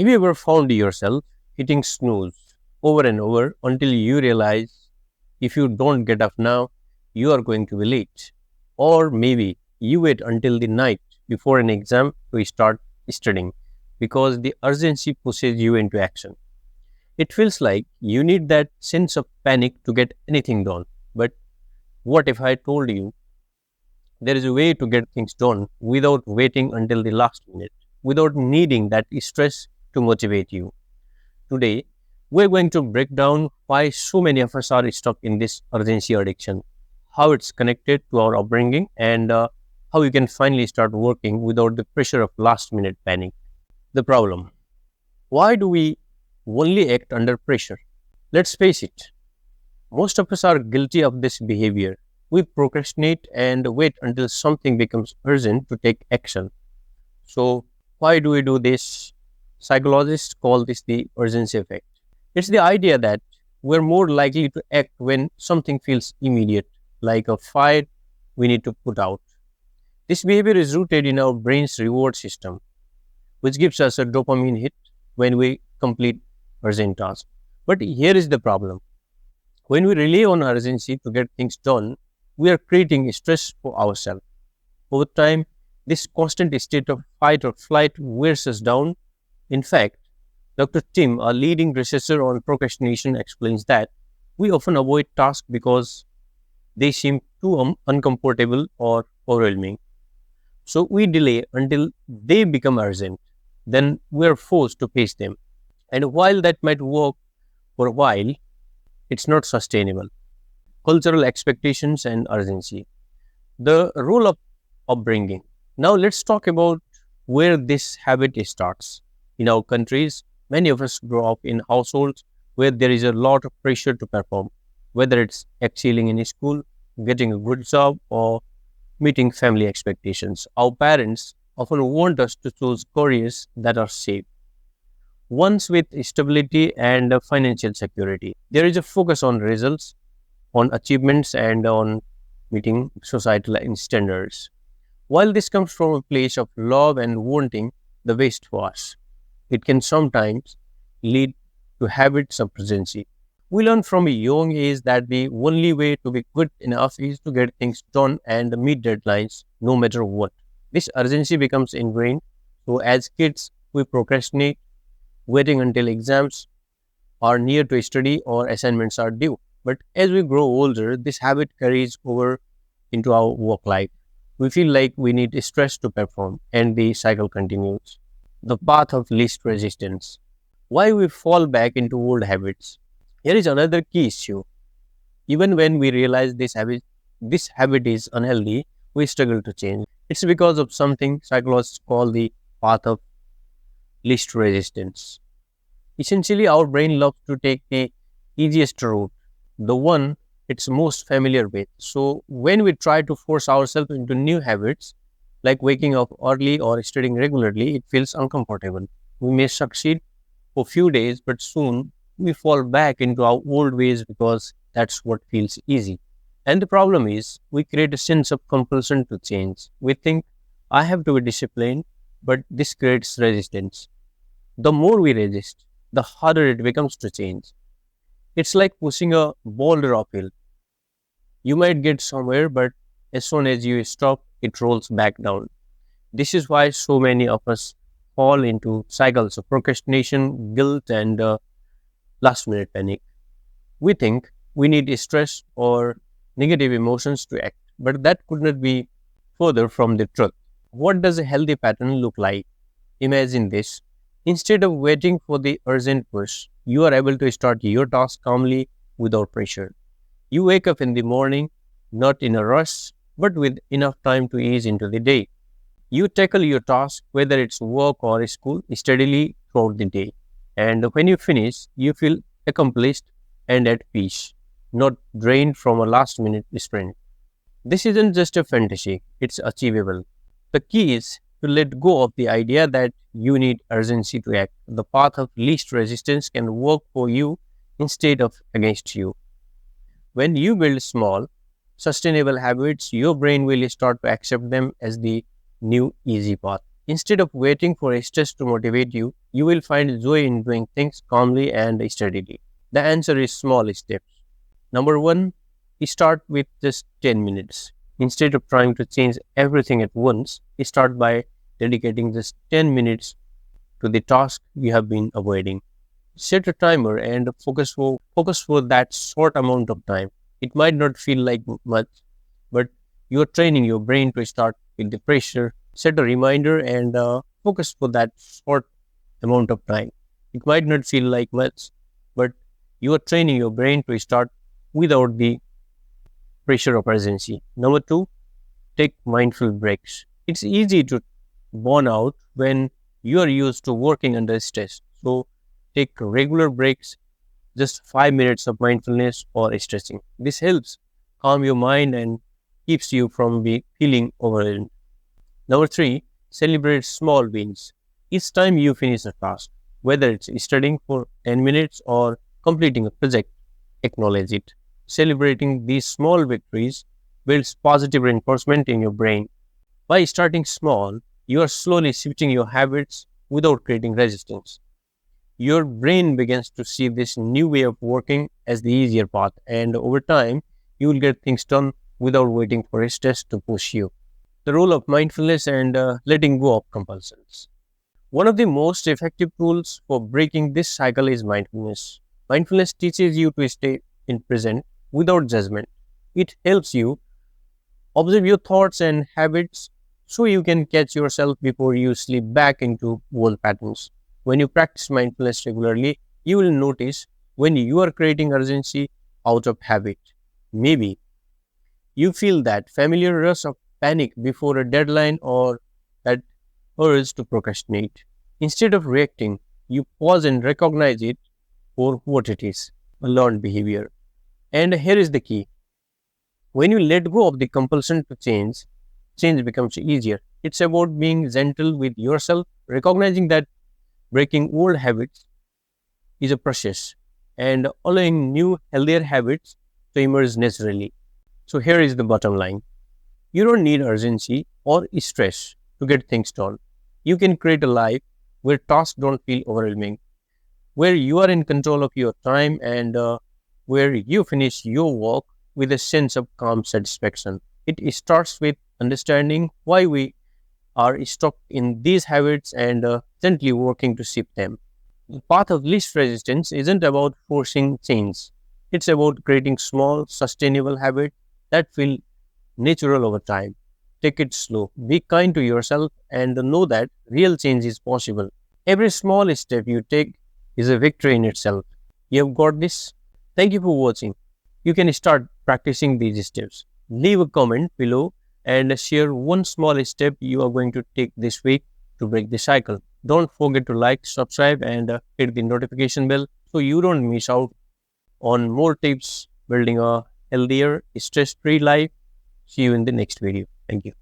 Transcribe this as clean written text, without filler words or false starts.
Have you ever found yourself hitting snooze over and over until you realize if you don't get up now, you are going to be late? Or maybe you wait until the night before an exam to start studying because the urgency pushes you into action. It feels like you need that sense of panic to get anything done. But what if I told you there is a way to get things done without waiting until the last minute, without needing that stress to motivate you? Today, we're going to break down why so many of us are stuck in this urgency addiction, how it's connected to our upbringing, and how you can finally start working without the pressure of last minute panic. The problem: why do we only act under pressure? Let's face it, most of us are guilty of this behavior. We procrastinate and wait until something becomes urgent to take action. So, why do we do this? Psychologists call this the urgency effect. It's the idea that we're more likely to act when something feels immediate, like a fire we need to put out. This behavior is rooted in our brain's reward system, which gives us a dopamine hit when we complete urgent tasks. But here is the problem: when we rely on urgency to get things done, we are creating stress for ourselves. Over time, this constant state of fight or flight wears us down. In fact, Dr. Tim, a leading researcher on procrastination, explains that we often avoid tasks because they seem too uncomfortable or overwhelming. So we delay until they become urgent. Then we are forced to face them. And while that might work for a while, it's not sustainable. Cultural expectations and urgency. The role of upbringing. Now let's talk about where this habit starts. In our countries, many of us grow up in households where there is a lot of pressure to perform, whether it's excelling in school, getting a good job, or meeting family expectations. Our parents often want us to choose careers that are safe, ones with stability and financial security. There is a focus on results, on achievements, and on meeting societal standards. While this comes from a place of love and wanting the best for us, it can sometimes lead to habits of urgency. We learn from a young age that the only way to be good enough is to get things done and meet deadlines no matter what. This urgency becomes ingrained. So, as kids, we procrastinate, waiting until exams are near to study or assignments are due. But as we grow older, this habit carries over into our work life. We feel like we need stress to perform, and the cycle continues. The path of least resistance. Why we fall back into old habits? Here is another key issue. Even when we realize this habit is unhealthy, we struggle to change. It's because of something psychologists call the path of least resistance. Essentially, our brain loves to take the easiest route, the one it's most familiar with. So, when we try to force ourselves into new habits, like waking up early or studying regularly, it feels uncomfortable. We may succeed for a few days, but soon we fall back into our old ways because that's what feels easy. And the problem is, we create a sense of compulsion to change. We think, I have to be disciplined, but this creates resistance. The more we resist, the harder it becomes to change. It's like pushing a boulder uphill. You might get somewhere, but as soon as you stop, it rolls back down. This is why so many of us fall into cycles of procrastination, guilt, and last minute panic. We think we need stress or negative emotions to act, but that could not be further from the truth. What does a healthy pattern look like? Imagine this. Instead of waiting for the urgent push, you are able to start your task calmly without pressure. You wake up in the morning, not in a rush, but with enough time to ease into the day. You tackle your task, whether it's work or school, steadily throughout the day. And when you finish, you feel accomplished and at peace, not drained from a last minute sprint. This isn't just a fantasy, it's achievable. The key is to let go of the idea that you need urgency to act. The path of least resistance can work for you instead of against you. When you build small, sustainable habits, your brain will start to accept them as the new easy path. Instead of waiting for stress to motivate you, you will find joy in doing things calmly and steadily. The answer is small steps. Number one, start with just 10 minutes. Instead of trying to change everything at once, start by dedicating just 10 minutes to the task you have been avoiding. Set a timer and focus for that short amount of time. It might not feel like much, but you are training your brain to start with the pressure. Set a reminder and focus for that short amount of time. It might not feel like much, but you are training your brain to start without the pressure of urgency. Number two, take mindful breaks. It's easy to burn out when you are used to working under stress. So take regular breaks, just 5 minutes of mindfulness or stretching. This helps calm your mind and keeps you from feeling overwhelmed. Number three, celebrate small wins. Each time you finish a task, whether it's studying for 10 minutes or completing a project, acknowledge it. Celebrating these small victories builds positive reinforcement in your brain. By starting small, you are slowly shifting your habits without creating resistance. Your brain begins to see this new way of working as the easier path, and over time, you will get things done without waiting for stress to push you. The role of mindfulness and letting go of compulsions. One of the most effective tools for breaking this cycle is mindfulness. Mindfulness teaches you to stay in present without judgment. It helps you observe your thoughts and habits so you can catch yourself before you slip back into old patterns. When you practice mindfulness regularly, you will notice when you are creating urgency out of habit. Maybe you feel that familiar rush of panic before a deadline or that urge to procrastinate. Instead of reacting, you pause and recognize it for what it is, a learned behavior. And here is the key. When you let go of the compulsion to change becomes easier. It's about being gentle with yourself, recognizing that breaking old habits is a process and allowing new, healthier habits to emerge naturally. So here is the bottom line. You don't need urgency or stress to get things done. You can create a life where tasks don't feel overwhelming, where you are in control of your time and where you finish your work with a sense of calm satisfaction. It starts with understanding why we are stuck in these habits and gently working to shift them. The path of least resistance isn't about forcing change. It's about creating small, sustainable habits that feel natural over time. Take it slow, be kind to yourself, and know that real change is possible. Every small step you take is a victory in itself. You have got this. Thank you for watching. You can start practicing these steps. Leave a comment below and share one small step you are going to take this week to break the cycle. Don't forget to like, subscribe, and hit the notification bell so you don't miss out on more tips building a healthier, stress-free life. See you in the next video. Thank you.